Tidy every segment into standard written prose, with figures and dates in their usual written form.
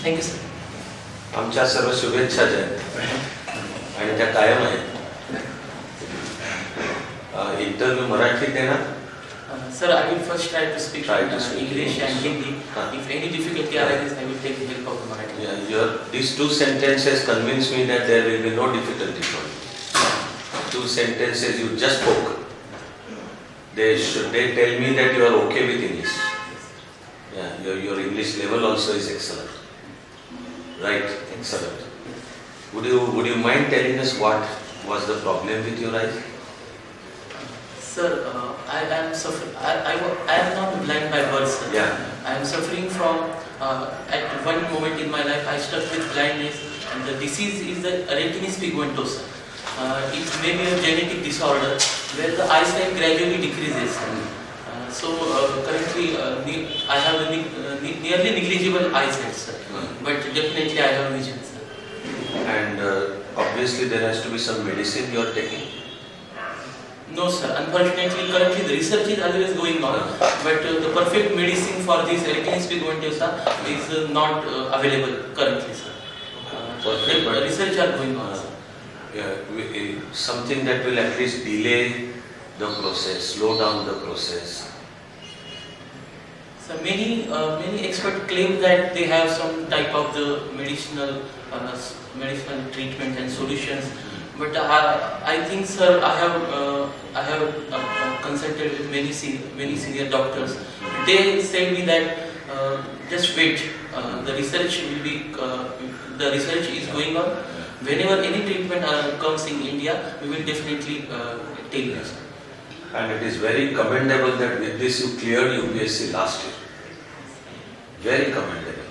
Thank you sir. आमच्या सर्व शुभेच्छा ज्या आणि त्या कायम आहेत. इंटरव्ह्यू मराठीत आहे ना? Sir, I will first try to speak English and Hindi. Huh. If any difficulty arises, I will take the help of the Marathi. Yeah, these two sentences convince me that there will be no difficulty for you. Two sentences you just spoke. They tell me that you are okay with English. Yeah, your English level also is excellent. Right, excellent. Would you mind telling us what was the problem with your eyes? Sir, I am suffering. I am not blind by birth, sir. Yeah. I am suffering from. At one moment in my life, I struck with blindness, and the disease is the retinitis pigmentosa. It may be a genetic disorder where the eyesight gradually decreases. So currently, I have a nearly negligible eyesight, sir. But definitely, I have vision, sir. And obviously, there has to be some medicine you are taking. No, sir. Unfortunately, currently the research is always going on, but the perfect medicine for this retinitis pigmentosa is not available currently, sir. Research are going on, sir. Yeah, something that will at least delay the process, slow down the process. So many experts claim that they have some type of the medicinal treatment and solutions. But I think, sir, I have consulted with many senior doctors. They said me that just wait. The research is going on. Whenever any treatment comes in India, we will definitely tell you, sir. And it is very commendable that with this you cleared UPSC last year. Very commendable.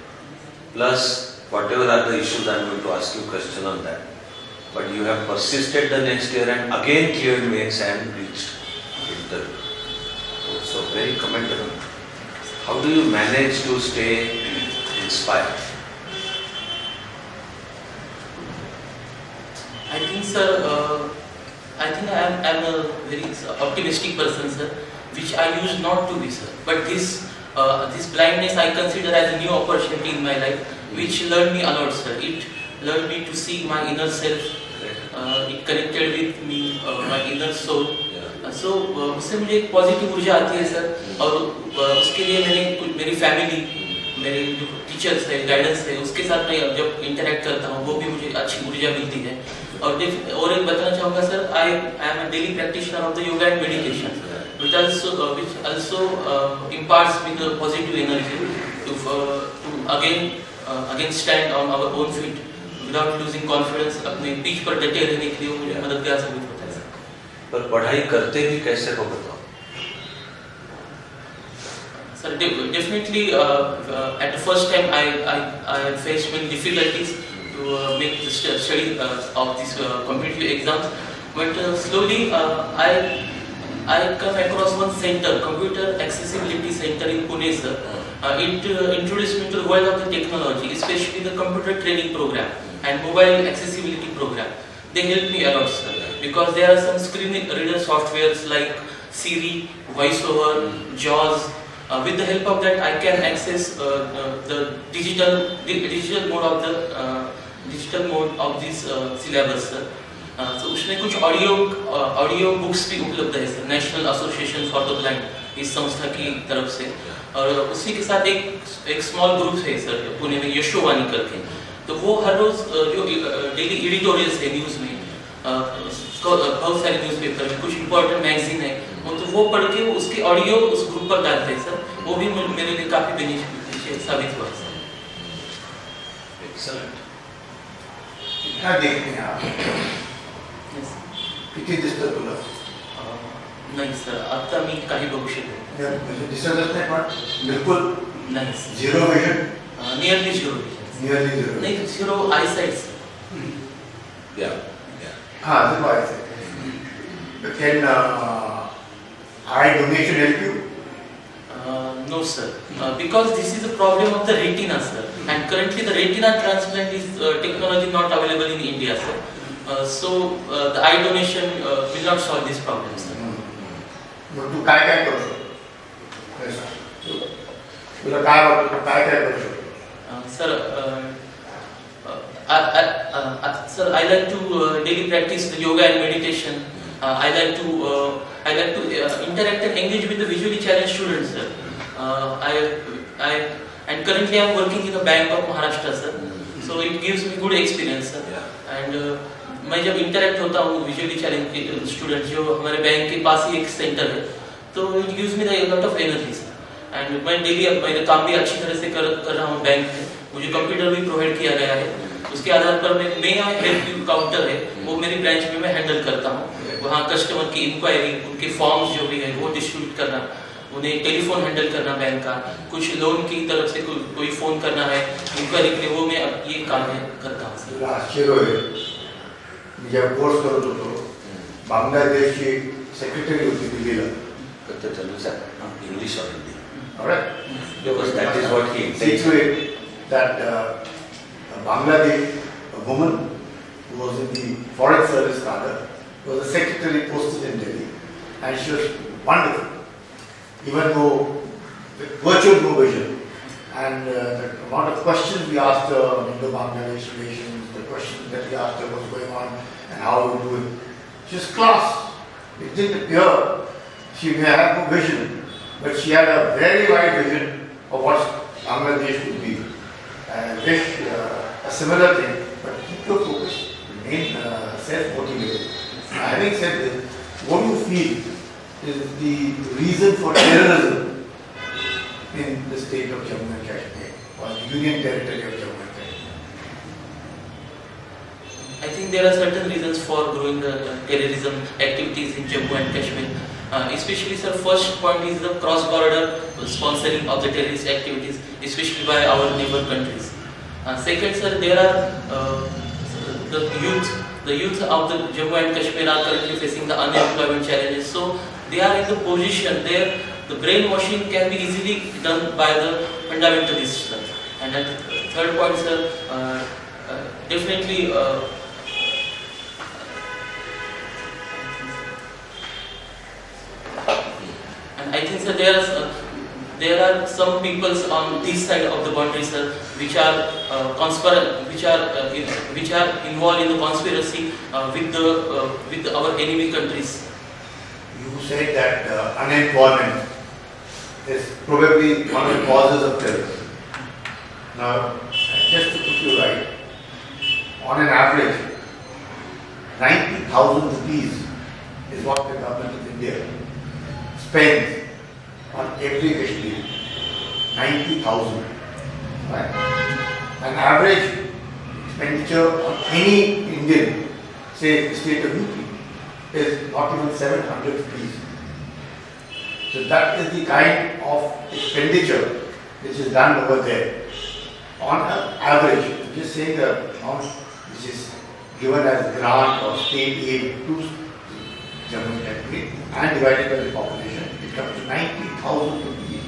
Plus, whatever are the issues, I am going to ask you a question on that. But you have persisted the next year and again cleared mains and reached interview. So very commendable. How do you manage to stay inspired? I think, sir, I am a very optimistic person, sir, which I used not to be, sir. But this blindness I consider as a new opportunity in my life, which learned me a lot, sir. It learned me to see my inner self. It connected with me, my inner soul. So उससे मुझे एक positive ऊर्जा आती है, sir. और उसके लिए मैंने मेरी फैमिली, मेरे जो टीचर्स है, गाइडेंस है, उसके साथ मैं जब इंटरेक्ट करता हूँ वो भी मुझे अच्छी ऊर्जा मिलती है. और एक बताना चाहूँगा, sir, I am a daily practitioner of the yoga and meditation, which also imparts me the positive energy to again stand on our own feet without losing confidence. अपने पीठ पर डटे रहने के लिए मुझे मददगार साबित होता है, सर. पर पढ़ाई करते भी कैसे हो बताओ? Sir, definitely at the first time I faced many difficulties to make the study of these competitive exams, but slowly I come across one center, Computer Accessibility Center in Pune, sir. It introduced me to the world of the technology, especially the computer training program and mobile accessibility program. They helped me a lot, sir, because there are some screen reader softwares like Siri, VoiceOver, JAWS. With the help of that, I can access the digital mode of this syllabus, sir. So उसमें कुछ audio books भी उपलब्ध है, sir. National association for the blind इस संस्था की तरफ से. और उसी के साथ एक स्मॉल ग्रुप है, सर, पुणे में, यशोवानी करके. तो वो हर रोज जो डेली एडिटोरियल्स है न्यूज़ में, बहुत सारे न्यूज़पेपर में, कुछ इंपॉर्टेंट मैगजीन है, तो वो पढ़ के उसके ऑडियो उस ग्रुप पर डालते हैं, सर. वो भी मेरे लिए काफी बेनिफिशियल साबित हुआ, सर. एक्सेलेंट. क्या देखते हैं आप? किती दिसतं तुला? नाही, सर, आता मी काही बघू शकत नाही. दिसतच नाही, पण बिलकुल नाही. Zero vision. Nearly zero vision. नाही, झिरो आयसाइट, सर. हाँ, zero आयसाइट. Can eye donation help you? No, sir. Because this is a problem of the retina, sir. And currently the retina transplant is technology not available in India, sir. So the eye donation will not solve this problem, sir. तू काय काय करू शकतो? तुला काय वाटतं, काय काय करू शकतो? Sir, sir, I like to daily practice the yoga and meditation. I like to interact and engage with the visually challenged students, sir. And currently I am working in a bank of Maharashtra, sir. So it gives me good experience, sir. Yeah. And मैं जब interact होता हूँ visually challenge student जो हमारे bank के पास ही एक centre है, तो it gives me the lot of energy, sir. And मैं डेली मेरा काम भी अच्छी तरह से कर रहा हूँ बैंक में. मुझे कंप्यूटर भी प्रोवाइड किया गया है. उसके आधार पर मैं हेल्प यू काउंटर है वो मेरी ब्रांच में मैं हैंडल करता हूँ. वहाँ कस्टमर की इंक्वायरी, उनके फॉर्म्स जो भी है वो डिस्ट्रीब्यूट करना, उन्हें टेलीफोन हैंडल करना बैंक का, कुछ लोन की तरफ से कोई फोन करना है इंक्वायरी के लिए, वो मैं ये काम है करता हूँ, सर. आश्चर्य आहे, मी जेव्हा कोर्स करत होतो बांगलादेशची सेक्रेटरी होती दिल्लीला. English or Hindi? Alright? Because that is what he intends. Situate that Bangladesh, a woman who was in the foreign service cadre, was a secretary posted in Delhi, and she was wonderful, even though with virtual no vision. And the amount of questions we asked her on Indo-Bangladesh relations, the questions that we asked her what's going on and how we do it, she was class. It didn't appear she may have no vision, but she had a very wide vision of what Bangladesh would be. And I wish a similar thing, but keep your focus, remain self-motivated. Having said this, what do you feel is the reason for terrorism in the state of Jammu and Kashmir, or the Union Territory of Jammu and Kashmir? I think there are certain reasons for growing the terrorism activities in Jammu and Kashmir. Especially, sir, first point is the cross-border sponsoring of the terrorist activities, especially by our neighbor countries. Second, sir, there are the youth of the Jammu and Kashmir are currently facing the unemployment challenges. So they are in the position there the brainwashing can be easily done by the fundamentalists, sir. And at the third point, sir, definitely. I think, sir, there are some peoples on this side of the boundary, sir, which are involved in the conspiracy with our enemy countries. You said that unemployment is probably one of the causes of terrorism. Now, just to put you right, on an average, 90,000 rupees is what the government of India spends on every Kashmiri. 90,000. Right? An average expenditure on any Indian, say the state of UP, is not even 700 rupees. So that is the kind of expenditure which is done over there. On an average, just saying the amount which is given as grant or state aid to Jammu and Kashmir and divided by the population, it comes to 90,000 rupees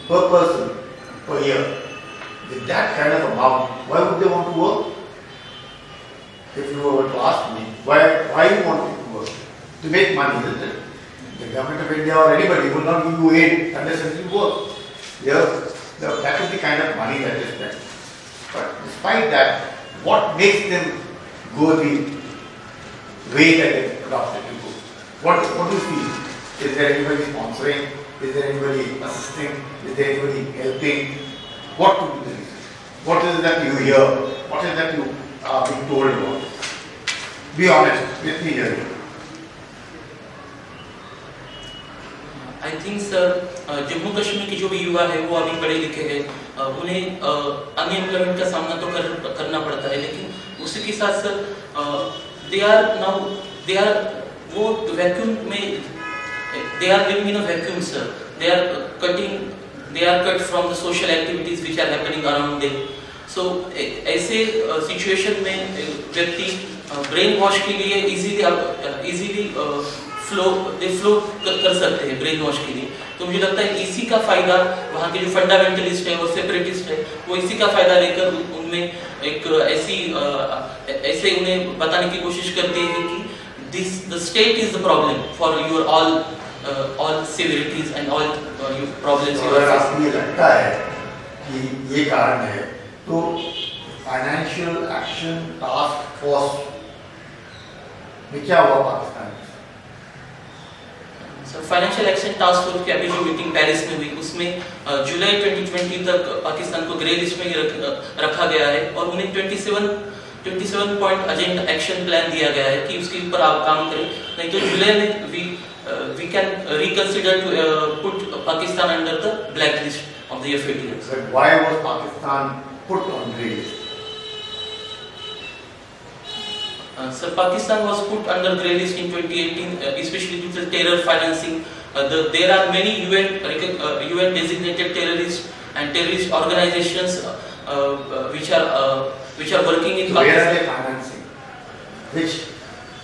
per person per year. With that kind of amount, why would they want to work? If you were to ask me, why you want to work? To make money, isn't it? The government of India or anybody will not give you aid unless you work. That is the kind of money that is spent. But despite that, what makes them go the way that they adopted to go? What do you feel? Is there anybody sponsoring? Is there anybody assisting? Is there anybody helping? What could be the reason? What is it that you hear? What is it that you are being told about? Be honest with me here. I think, sir, Jammu Kashmir के जो भी युवा है वो अभी पढ़े लिखे हैं, उन्हें अनएम्प्लॉयमेंट का सामना तो करना पड़ता है, लेकिन उसी के साथ सर वो वैक्यूम में they are living in a vacuum, sir. They are cut from the social activities which are happening around them. So ऐसे सिचुएशन में व्यक्ति ब्रेन वॉश के लिए इजीली फ्लो कर सकते हैं ब्रेन वॉश के लिए. तो मुझे लगता है इसी का फायदा वहाँ के जो फंडामेंटलिस्ट है और सेपरेटिस्ट है वो इसी का फायदा लेकर उनमें एक ऐसे उन्हें बताने की कोशिश करते हैं कि the state is the problem for your all severities and all your problems you are facing. आपको ये लगता है कि ये कारण है तो फाइनेंशियल एक्शन टास्क फोर्स में क्या हुआ पाकिस्तान में? Sir financial action task force की अभी जो मीटिंग पेरिस में हुई उसमें जुलाई 2020 तक पाकिस्तान को ग्रे लिस्ट में ही रखा गया है और उन्हें 27 पॉइंट एजेंडा एक्शन प्लान दिया गया है कि उसके ऊपर आप काम करें, नहीं तो जुलाई में we can reconsider to put Pakistan under the blacklist of the FATF. But why was Pakistan put on grey list? Sir, Pakistan was put under grey list in 2018, especially due to terror financing. There are many UN designated terrorists and terrorist organizations which are working in so Pakistan. Where are they financing? Which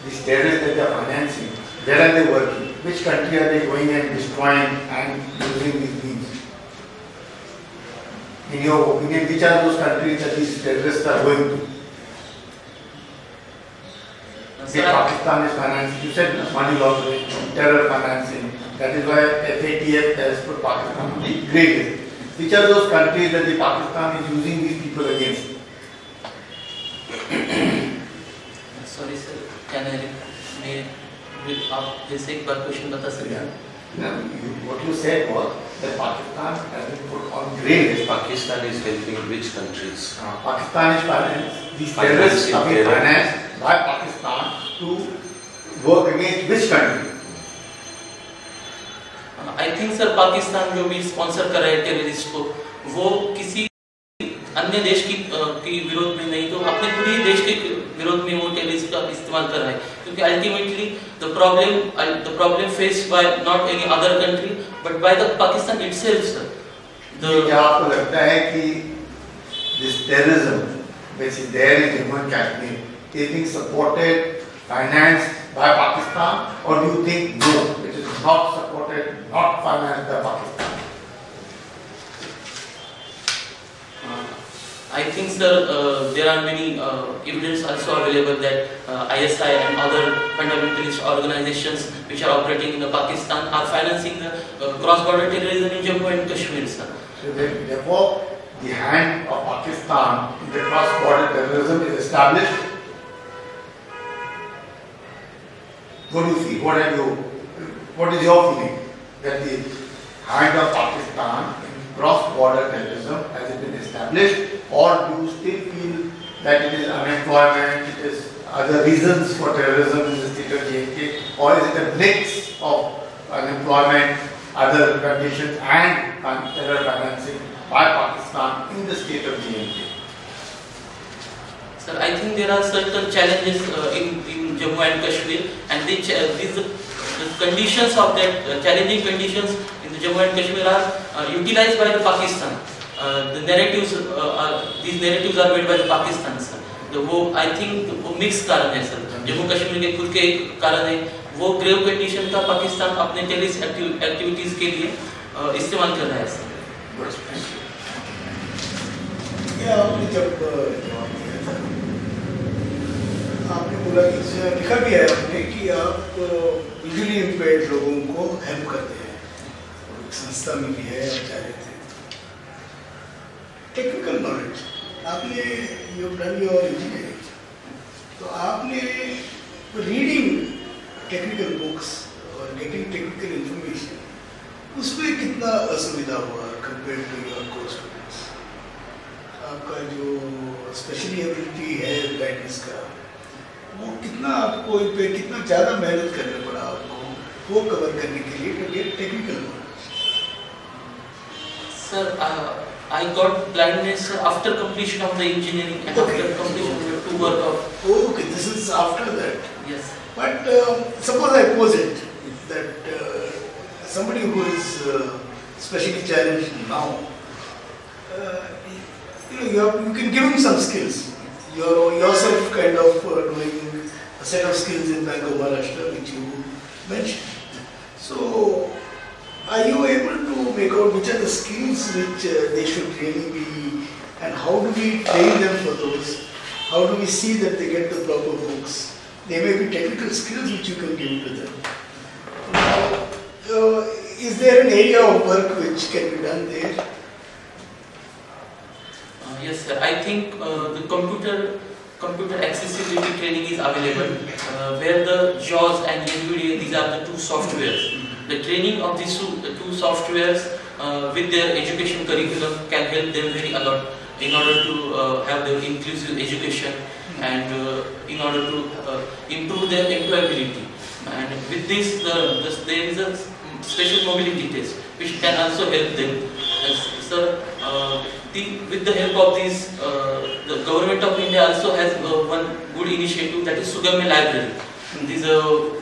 these terrorists that they are financing? Where are they working? Which country are they going and destroying and using these means? In your opinion, which are those countries that these terrorists are going to? Pakistan is financing, you said money laundering, terror financing, that is why FATF has put Pakistan on the grey list. Which are those countries that the Pakistan is using these people against? Sorry sir, can आप जैसे एक बार question बता सकते हैं? What you said was that Pakistan has been put on grey list. Pakistan is helping which countries? Pakistan is financed. These terrorists are being financed by Pakistan to work against which country? I think sir Pakistan जो भी sponsor कर रहा है terrorist को वो किसी अन्य देश की विरोध में नहीं तो अपने पूरे देश के विरोध में वो टेररिस्ट का इस्तेमाल कर रहा है, क्योंकि ultimately the problem faced by not any other country but by the Pakistan itself sir. क्या आपको लगता है कि this terrorism which is there in Jammu and Kashmir is being supported, financed by Pakistan, or do you think no, it is not supported, not financed by Pakistan? I think sir there are many evidence also available that ISI and other fundamentalist organizations which are operating in Pakistan are financing the cross-border terrorism in Jammu and Kashmir sir. So therefore the hand of Pakistan in the cross-border terrorism is established. What do you feel? What is your feeling that the hand of Pakistan in cross-border terrorism has it been established, or do you still feel that it is unemployment, it is other reasons for terrorism in the state of J&K, or is it a mix of unemployment, other conditions and terror financing by Pakistan in the state of J&K? Sir, I think there are certain challenges in Jammu and Kashmir, and the conditions of that challenging conditions in the Jammu and Kashmir are utilized by the Pakistan. These narratives are made by the Pakistan sir. वो I think वो mix कारण है sir. Jammu Kashmir के खुद के एक कारण है वो ग्रेव कंडीशन का पाकिस्तान अपने टेररिस्ट एक्टिविटीज के लिए इस्तेमाल कर रहा है सर. आपने जब आपने बोला कि लिखा भी है आपने कि आप विजुअली इम्पेयर्ड लोगों को हेल्प करते हैं और एक संस्था में भी है आप चाह रहे थे. टेक्निकल नॉलेज आपने यू डन योर इंजीनियरिंग, तो आपने रीडिंग टेक्निकल बुक्स और गेटिंग टेक्निकल इंफॉर्मेशन उसमें कितना असुविधा हुआ कंपेयर टू योर को स्टूडेंट्स? आपका जो स्पेशली एबिलिटी है ब्लाइंडनेस का वो कितना आपको इन पे कितना ज़्यादा मेहनत करना पड़ा आपको वो कवर करने के लिए to get technical knowledge? Sir, I got blindness after completion of the engineering and after completion of the 2 work of. Okay, this is after that. Yes. But suppose I pose it that somebody who is specially challenged now, you can give him some skills. You're yourself kind of doing a set of skills in Bank of Maharashtra which you mentioned. So, are you able to make out which are the skills which they should really be, and how do we train them for those? How do we see that they get the proper books? There may be technical skills which you can give to them. Now, is there an area of work which can be done there? Yes Yes, sir. I think the computer accessibility training is available, where the JAWS and NVIDIA, these are the two softwares. The training of these two softwares with their education curriculum can help them very a lot in order to have their inclusive education and in order to improve their employability. And with this, there is a special mobility test which can also help them. Sir, with the help of these, the government of India also has one good initiative, that is Sugamya Library. These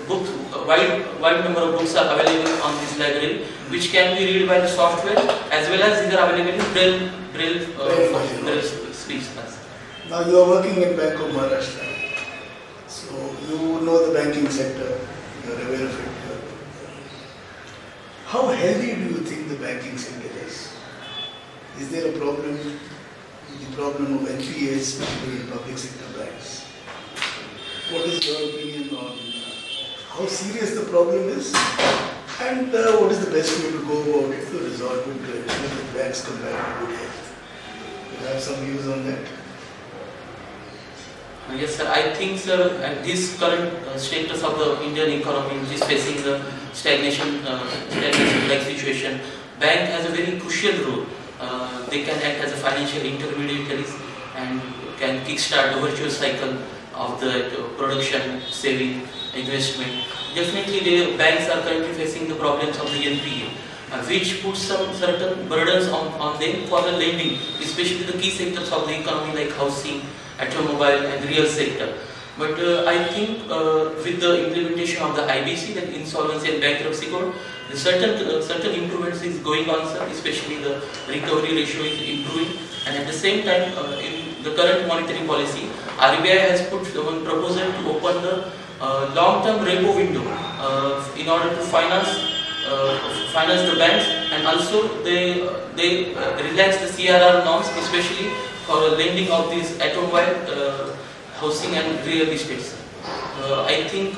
books, wide number of books are available on this library, which can be read by the software as well as these are available in Braille speech. Now you are working in Bank of Maharashtra, so you know the banking sector, you are aware of it. How healthy do you think the banking sector is? Is there a problem, the problem of NPAs, particularly in public sector banks? What is your opinion on how serious the problem is, and what is the best way to go about it to resolve it to ensure that banks come back to good health? You have some views on that? Yes, sir. I think, sir, at this current status of the Indian economy, which is facing the stagnation-like situation, bank has a very crucial role. They can act as a financial intermediaries and can kickstart the virtuous cycle of the production, saving, investment. Definitely, the banks are currently facing the problems of the NPA, which puts some certain burdens on them for the lending, especially the key sectors of the economy like housing, automobile and real sector. But I think with the implementation of the IBC, that Insolvency and Bankruptcy Code, the certain improvements is going on, sir, especially the recovery ratio is improving, and at the same time in the current monetary policy, RBI has put one proposal to open the long-term repo window in order to finance the banks, and also they relax the CRR norms, especially for lending of these automobile, housing and real estate. I think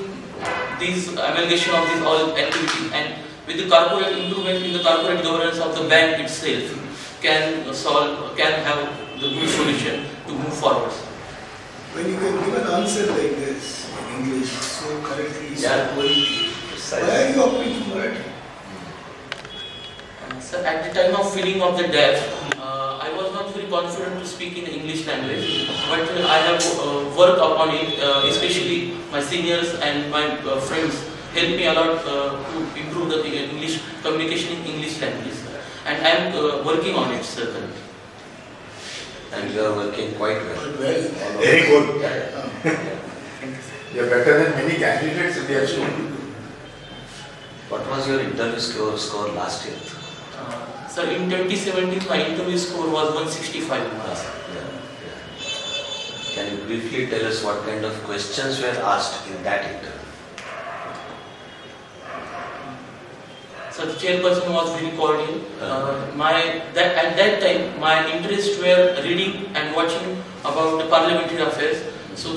these amalgamation of these all activities and with the corporate improvement in the corporate governance of the bank itself can have the good solution to move forward. When you can give an answer like this in English so correctly, so poorly, why are you opting for Marathi? Sir, at the time of filling of the debt, I was not very confident to speak in the English language, but I have worked upon it, especially my seniors and my friends helped me a lot to improve the English communication in English language, and I am working on it, sir. And you are working quite well. Very good. You are better than many candidates in their school. What was your interview score last year? Sir, in 2017, my interview score was 165 marks. Can you briefly tell us what kind of questions were asked in that interview? So the chairperson was very cordial. At that time, my interests were reading and watching about the parliamentary affairs. So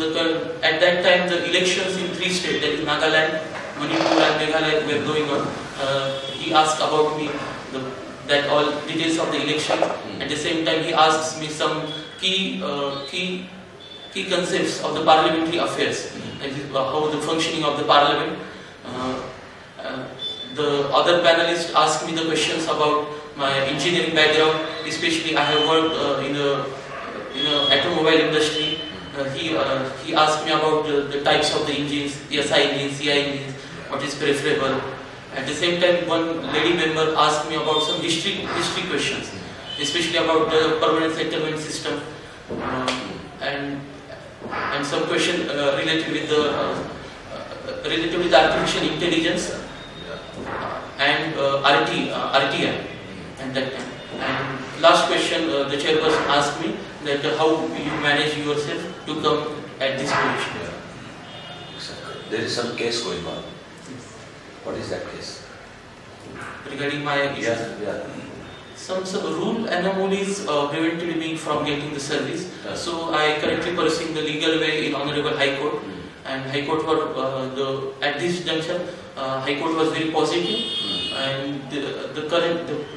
at that time, the elections in 3 states, that is Nagaland, Manipur and Meghalaya, were going on. He asked about me that all details of the election. At the same time, he asked me some key concepts of the parliamentary affairs, how the functioning of the parliament. The other panelists asked me the questions about my engineering background, especially I have worked in the automobile industry. He asked me about the types of the engines, SI engines, CI engines, what is preferable. At the same time, one lady member asked me about some history questions, especially about the permanent settlement system, and some question related with the artificial intelligence and RTI. And that time. And last question, the chairperson asked me that how you manage yourself to come at this position. There is some case going on. What is that case? Regarding my issues? Some rule anomalies prevented me from getting the service. So I currently pursuing the legal way in Honorable High Court. And High Court were at this junction, High Court was very positive, and the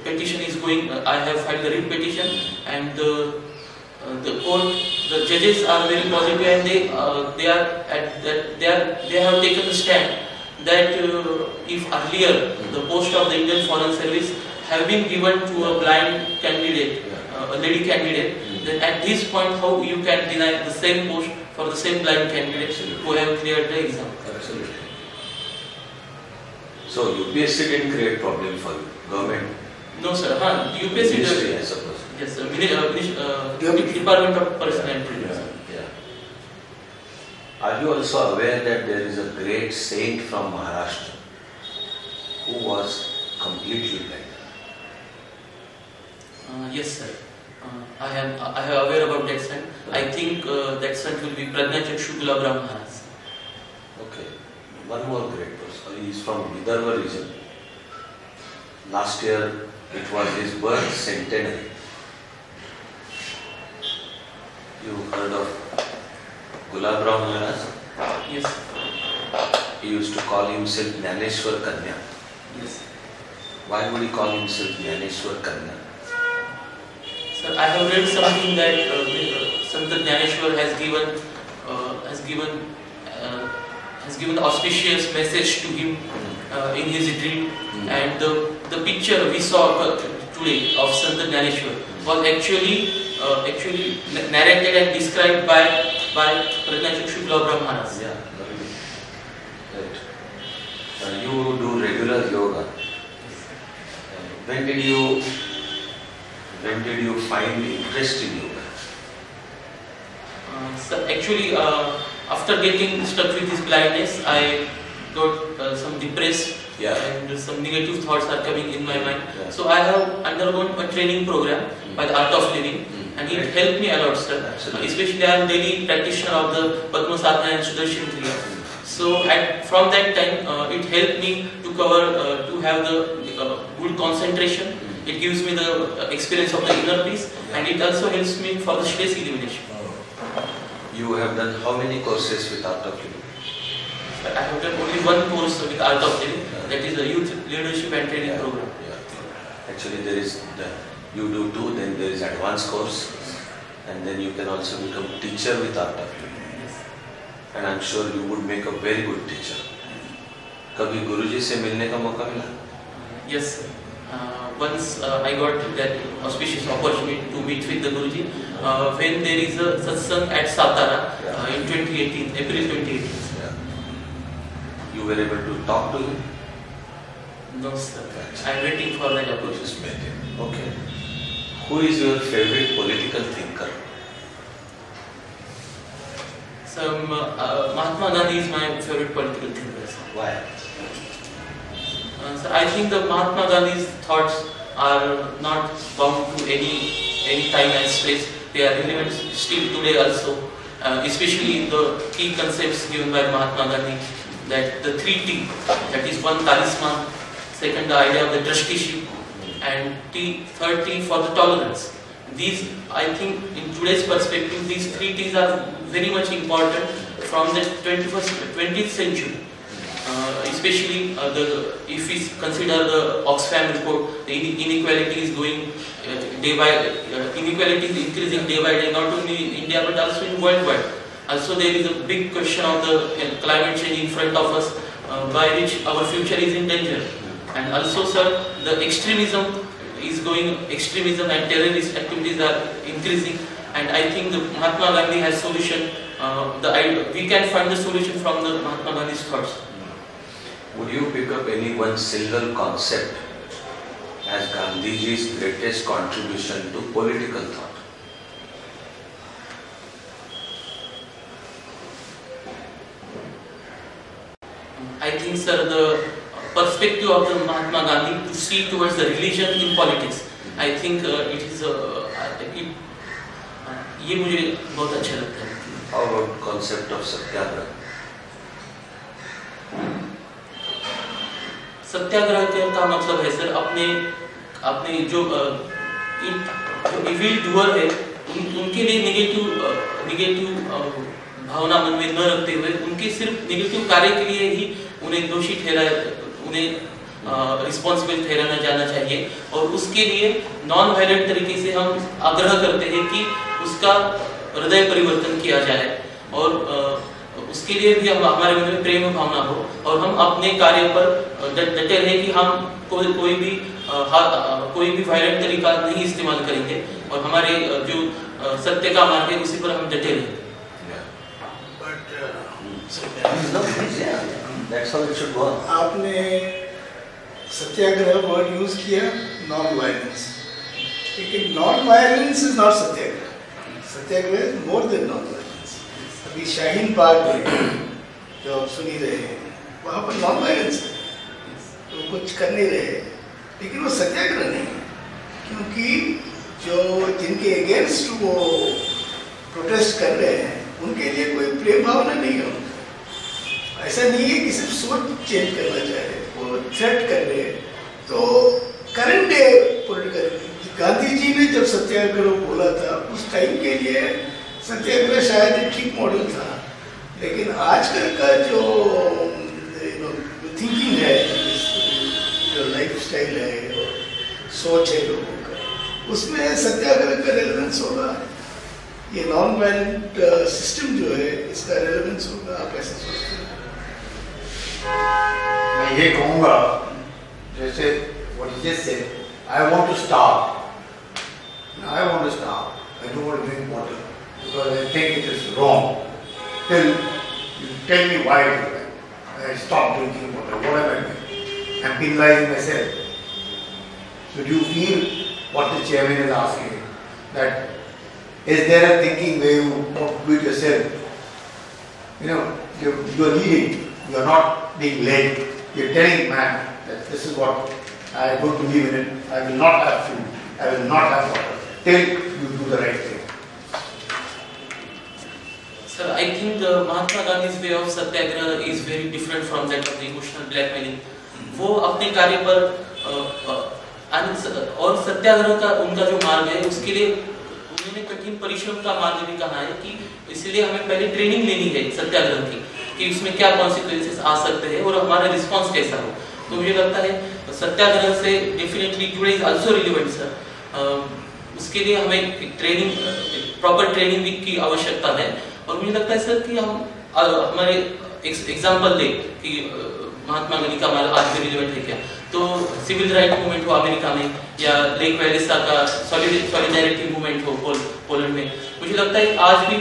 petition is going. I have filed the writ petition, and the court, the judges are very positive, and they have taken the stand that if earlier the post of the Indian Foreign Service have been given to a blind candidate, a lady candidate, then at this point how you can deny the same post for the same blind candidate who have cleared the exam? Absolutely. So UPSC didn't create problem for you, government? No sir, UPSC Ministry, I suppose. Yes sir, Department of Personnel Intelligence. Yeah. Are you also aware that there is a great saint from Maharashtra who was completely blind? Yes sir, I am aware about that son. I think that son will be Prajnachakshu Gulabram Maharaj. Okay. One more great person. He is from Vidarbha region. Last year it was his birth centenary. You heard of Gulabram Maharaj? Yes. He used to call himself Jnaneshwar Kanya. Yes. Why would he call himself Jnaneshwar Kanya? Sir, I have read something that Sant Jnaneshwar has given auspicious message to him in his dream, and the picture we saw today of Sant Jnaneshwar was actually narrated and described by Prajnachakshu Gulabram Maharaj. Yeah, right. You do regular yoga. When did you find interest in yoga? Sir, actually, after getting stuck with this blindness, I got some depressed, and some negative thoughts are coming in my mind. Yeah. So I have undergone a training program by the Art of Living, and it helped me a lot, sir. Especially I am daily practitioner of the Padma Sadhana and Sudarshan Kriya. So from that time, it helped me to have the good concentration. It gives me the experience of the inner peace, and it also helps me for the stress elimination. You have done how many courses with Art of Living? I have done only one course with Art of Living, that is a youth leadership and training program. Yeah. Actually, you do two, then there is advanced course, and then you can also become teacher with Art of Living. Yes. And I'm sure you would make a very good teacher. कभी गुरुजी से मिलने का मौका मिला? Yes, sir. Once I got that auspicious opportunity to meet with the Guruji when there is a satsang at Satara in 2018, April 2018. Yeah. You were able to talk to him? No sir, I am waiting for that You opportunity. just met him. Okay. Who is your favorite political thinker? So Mahatma Gandhi is my favorite political thinker, sir. Why? So I think the Mahatma Gandhi's thoughts are not bound to any time and space. They are relevant still today also, especially the key concepts given by Mahatma Gandhi, that the 3 T, that is one talisman, second the idea of the trusteeship, and third T for the tolerance. These, I think, in today's perspective, these 3 T's are very much important from the 20th century. Especially if we consider the Oxfam report, the inequality is going inequality is increasing day by day, not only in India but also in worldwide. Also, there is a big question of the climate change in front of us, by which our future is in danger. And also, sir, the extremism and terrorist activities are increasing. And I think the Mahatma Gandhi has solution. We can find the solution from the Mahatma Gandhi's thoughts. Would you pick up any one single concept as Gandhiji's greatest contribution to political thought? I think, sir, the perspective of the Mahatma Gandhi to see towards the religion in politics, I think it is ये मुझे बहुत अच्छा लगता है. How about concept of satyagraha? सत्याग्रह का मतलब है, sir, अपने जो इविल डूअर है उनके लिए निगेटिव भावना मन में न रखते हुए उनके सिर्फ निगेटिव कार्य के लिए ही उन्हें दोषी ठहराया, उन्हें रिस्पॉन्सिबल ठहराना जाना चाहिए, और उसके लिए नॉन वायलेंट तरीके से हम आग्रह करते हैं कि उसका हृदय परिवर्तन किया जाए, और उसके लिए भी हमारे मन में प्रेम भावना हो, और हम अपने कार्य पर डटे रहे कि हम कोई भी वायलेंट तरीका नहीं इस्तेमाल करेंगे, और हमारे जो सत्य का मार्ग है उसी पर हम डटे रहे। आपने सत्याग्रह वर्ड यूज किया, नॉन वायलेंस, लेकिन non violence is not Satyagraha, Satyagraha is more than non violence. अभी शाहीन बाग में जो आप सुन ही रहे हैं, वहाँ पर नॉन वायलेंस है, तो कुछ कर नहीं रहे, लेकिन वो सत्याग्रह नहीं है, क्योंकि जो जिनके अगेंस्ट वो प्रोटेस्ट कर रहे हैं उनके लिए कोई प्रेम भावना नहीं है उनका। ऐसा नहीं है कि सिर्फ सोच चेंज करना चाहे, वो थ्रेट कर रहे हैं। तो current day political, Gandhi ji ने जब सत्याग्रह बोला था उस टाइम के लिए सत्याग्रह शायद एक ठीक मॉडल था, लेकिन आजकल का जो थिंकिंग है, जो लाइफ स्टाइल है, सोच है लोगों का, उसमें सत्याग्रह का रेलेवेंस होगा, ये नॉन वायलेंट सिस्टम जो है इसका रेलेवेंस होगा। आप ऐसा सोचते हैं? मैं ये कहूँगा, जैसे what you just said, I want to starve. I want to starve. I don't want to drink water because I think it is wrong. Till you tell me why I stop drinking water. What am I doing? I'm penalizing myself. So do you feel what the chairman is asking? That is there a thinking where you do it yourself? You know, you're leading. You're not being led. You're telling man that this is what I don't believe in it. I will not have food. I will not have water till you do the right thing. Sir, I think Mahatma Gandhi's way of satyagraha is very different from that of the emotional blackmailing. वो अपने कार्य पर और सत्याग्रह का उनका जो मार्ग है उसके लिए उन्होंने कठिन परिश्रम का मार्ग भी कहा है कि इसलिए हमें पहले ट्रेनिंग लेनी है सत्याग्रह की कि उसमें क्या कॉन्सिक्वेंसेस आ सकते हैं और हमारा रिस्पांस कैसा हो। तो मुझे लगता है सत्याग्रह से definitely today is also relevant sir. उसके लिए हमें एक ट्रेनिंग, प्रॉपर ट्रेनिंग की आवश्यकता है, और मुझे लगता है सर कि हम हमारे एग्जांपल ले कि महात्मा गांधी का हमारा आज भी रिलेवेंट है क्या, तो सिविल राइट मूवमेंट हो अमेरिका में, या लेक वैलेसा का सॉलिडारिटी मूवमेंट हो पोलैंड में, मुझे लगता है आज भी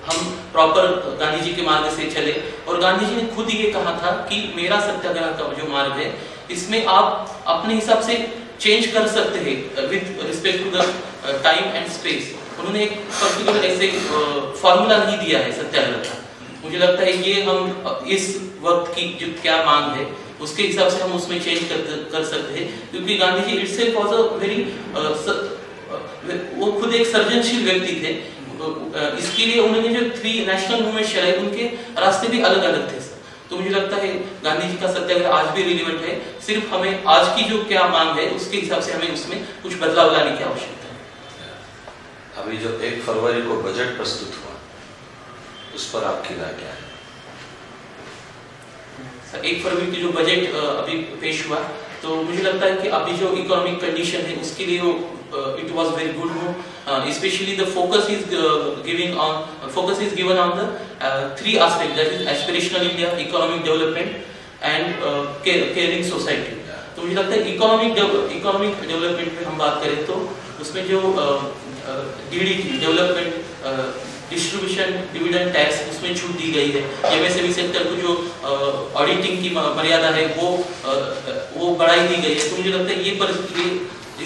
हम प्रॉपर गांधी जी के मार्ग से चले। और गांधी जी ने खुद ये कहा था कि मेरा सत्याग्रह का जो मार्ग है इसमें आप अपने हिसाब से चेंज कर सकते हैं with respect to the time and space. उन्होंने एक पर्टिकुलर ऐसे फॉर्मूला नहीं दिया है सत्याग्रह का। मुझे लगता है ये हम इस वक्त की जो क्या मांग है उसके हिसाब से हम उसमें चेंज कर सकते हैं, क्योंकि Gandhi ji itself was a very वो खुद एक सर्जनशील व्यक्ति थे। इसके लिए उन्होंने जो 3 नेशनल मूवमेंट चलाए उनके रास्ते भी अलग अलग थे। तो मुझे लगता है गांधी जी का सत्याग्रह आज भी रिलेवेंट है, सिर्फ हमें आज की जो क्या मांग है उसके हिसाब से हमें उसमें कुछ बदलाव लाने की आवश्यकता है। अभी जो 1 फरवरी को बजट प्रस्तुत हुआ उस पर आपकी राय क्या है? सर 1 फरवरी की जो बजट अभी पेश हुआ, तो मुझे लगता है कि अभी जो इकोनॉमिक कंडीशन है उसके लिए वो it was very good move. Especially the focus is given on the 3 aspects, that is aspirational India, economic development and caring society. तो मुझे लगता है इकोनॉमिक डेवलपमेंट में हम बात करें तो उसमें जो DDT development distribution dividend tax उसमें छूट दी गई है। एमएसएमई सेक्टर को जो ऑडिटिंग की मर्यादा है वो बढ़ाई दी गई है। तो मुझे लगता है ये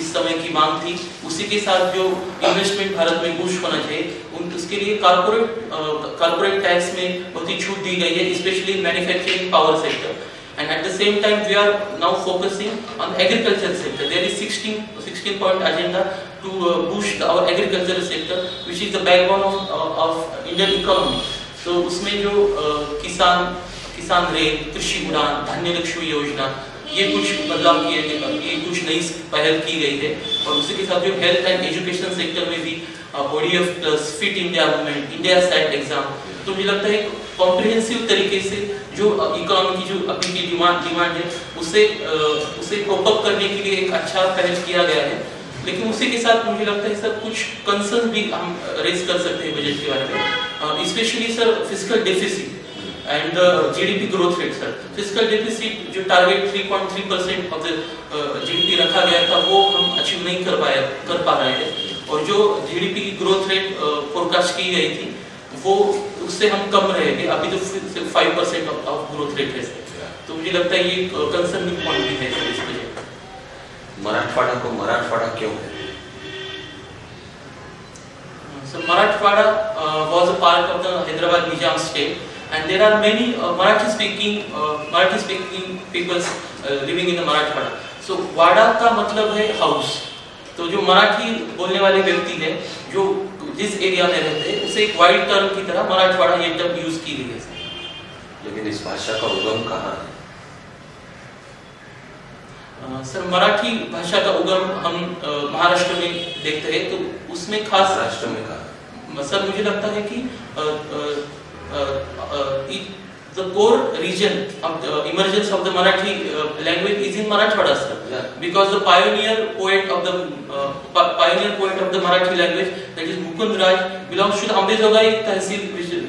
इस समय की मांग थी। उसी के साथ जो इन्वेस्टमेंट भारत में बूस्ट होना चाहिए उसके लिए कॉर्पोरेट टैक्स में बहुत ही छूट दी गई है, specially manufacturing power sector. And at the same time, we are now focusing on agriculture sector. There is 16-point agenda to boost our agricultural sector, which is the backbone of Indian economy. So उसमें जो किसान rail, कृषि उड़ान, धान्य लक्ष्मी योजना, ये कुछ बदलाव किए गए, ये कुछ नई पहल की गई है। और उसी के साथ जो हेल्थ एंड एजुकेशन सेक्टर में भी ODF plus fit India movement, India set exam, तो मुझे लगता है कॉम्प्रिहेंसिव तरीके से जो इकोनॉमी की जो अभी की डिमांड है उसे कोप अप करने के लिए एक अच्छा पहल किया गया है। लेकिन उसी के साथ मुझे लगता है सर कुछ कंसर्न भी हम रेज कर सकते हैं बजट के बारे में, specially sir fiscal deficit and GDP growth rate. Sir fiscal deficit जो टारगेट 3.3% ऑफ द जीडीपी रखा गया था वो हम अचीव नहीं कर पा रहे हैं, और जो जीडीपी की ग्रोथ रेट फोरकास्ट की गई थी वो उससे हम कम रहेंगे, अभी तो सिर्फ 5% ऑफ ग्रोथ रेट है। तो मुझे लगता है ये कंसर्निंग पॉइंट भी है सर इस वजह। मराठवाड़ा को मराठवाड़ा क्यों है? So Marathwada was a part of the Hyderabad Nizam state, and there are many Marathi speaking peoples living in the Marathwada. So Wada का मतलब है हाउस। तो जो मराठी बोलने वाले व्यक्ति हैं जो जिस एरिया में रहते हैं उसे एक वाइड टर्म की तरह मराठवाड़ा ये टर्म यूज की गई है। लेकिन इस भाषा का उगम कहाँ है? सर मराठी भाषा का उगम हम महाराष्ट्र में देखते हैं, तो उसमें खास महाराष्ट्र में कहाँ? सर मुझे लगता है कि the core region of the emergence of the Marathi language is in Marathwada, sir. Yeah. Because the pioneer poet of the Marathi language, that is Mukund Raj, belongs to the Ambejogai Tehsil,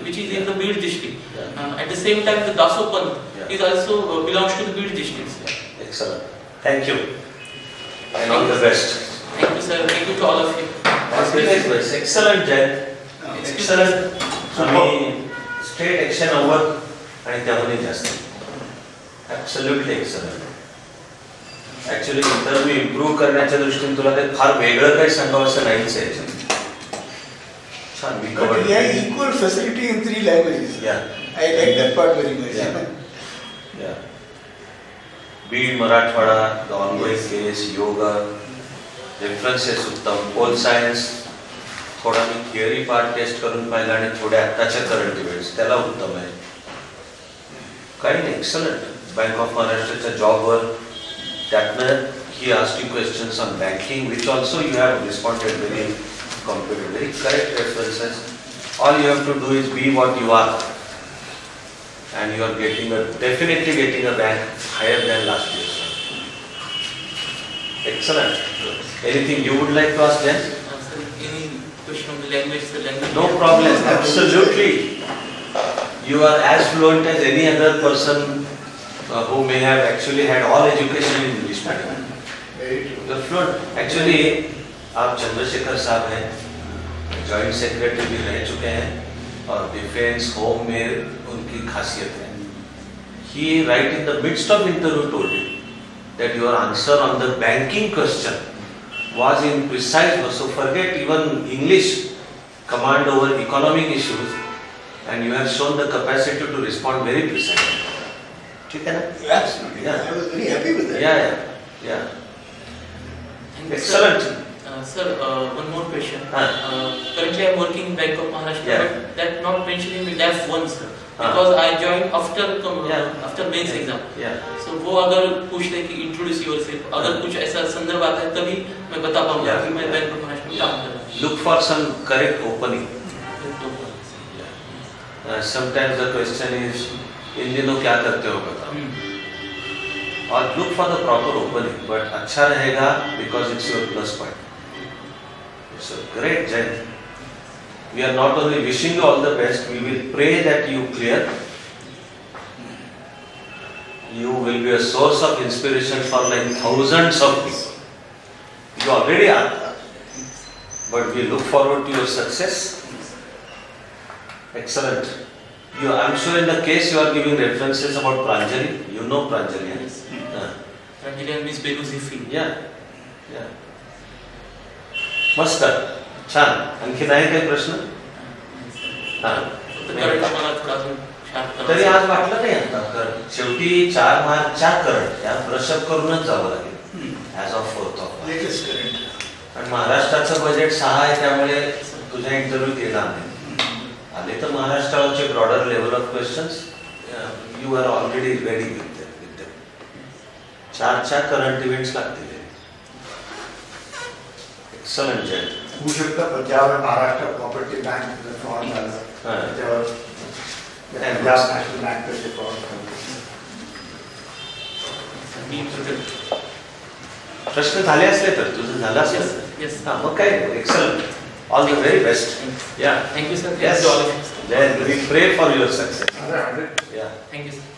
which is in the Beed district. Yeah. At the same time, the Daso Pant is also belongs to the Beed district, sir. Excellent. Thank you. And all the best. Thank you, sir. Thank you to all of you. Excellent, Jay. Excellent. आम्ही straight action over आणि त्यामध्ये जास्त. Absolutely excellent. Actually interview improve करण्याच्या दृष्टीने तुला ते फार वेगळं काही सांगावं असं नाहीच आहे याच्यात. छान मी cover. But yeah, equal facility in 3 languages. Yeah. I like that part very much. Yeah. Beed, Marathwada, the ongoing case, yoga, references उत्तम, पोल सायन्स थोडा मी थिअरी पार्ट टेस्ट करून पाहिला आणि थोड्या आत्ताच्या करंट इव्हेंट्स त्याला उत्तम आहे. काही नाही, एक्सलंट. बँक ऑफ महाराष्ट्राच्या जॉबवर त्यातनं he asked you questions on banking which also you have responded very competent, very correct references. All you have to do is be what you are and you are definitely getting a rank higher than last year. Excellent. Anything you would like to ask them? Sir, any question on the language? The language. No problem. Absolutely. You are as fluent as any other person who may have actually had all education in English medium. Very true. You are fluent. Actually, आप चंद्रशेखर साहब हैं, joint secretary भी रह चुके हैं और defence home में उनकी खासियत है. He right in the midst of interview told you that your answer on the banking question was in precise. So forget even English command over economic issues, and you have shown the capacity to respond very precisely. ठीक है ना? Absolutely. Yeah. I was very happy with that. Yeah. Thank you, Excellent. Sir, one more question. हाँ. Currently, I am working in Bank of Maharashtra, Yeah. but that not mentioning in DAF 1, sir. Because I joined after after mains exam. Yeah. So वो अगर पूछते हैं कि introduce yourself, अगर कुछ ऐसा संदर्भ आता है तभी मैं बता पाऊंगा Yeah. कि मैं बैंक ऑफ महाराष्ट्र में काम कर रहा हूँ. Look for some correct opening. Sometimes the question is, इन दिनों क्या करते हो बताओ. और look for the proper opening, but अच्छा रहेगा because it's your plus point. It's a great journey. We are not only wishing you all the best, we will pray that you clear. You will be a source of inspiration for like thousands of people. You already are, but we look forward to your success. Excellent. I'm sure in the case you are giving references about Pranjali. You know Pranjali, yes? Pranjali and Miss Beluzifi. Yeah. मस्त. छान. आणखी नाही काही प्रश्न? तरी आज वाटलं नाही आता शेवटी 4 मार्चच्या करंट या ब्रशअप करूनच जावं लागेल as of 4th of Latest current. आणि महाराष्ट्राचं बजेट 6 आहे त्यामुळे तुझ्या इंटरव्ह्यू केला नाही. आले तर महाराष्ट्रावरचे broader level of questions you are already ready with them. 4 current events लागतील. एक्सलंट जय. होऊ शकतं पण ज्यावेळी महाराष्ट्र कॉपरेटिव्ह बँक फ्रॉड झालं त्याच्यावर पंजाब नेशनल बैंक के फ्रॉड प्रश्न झाले असले तर तुझं झालं असेल Yes. हां मग काय excellent all the very best या Thank you, sir. Yes. Thank you all of you. Then we pray for your success. अरे Yeah. Thank you, sir.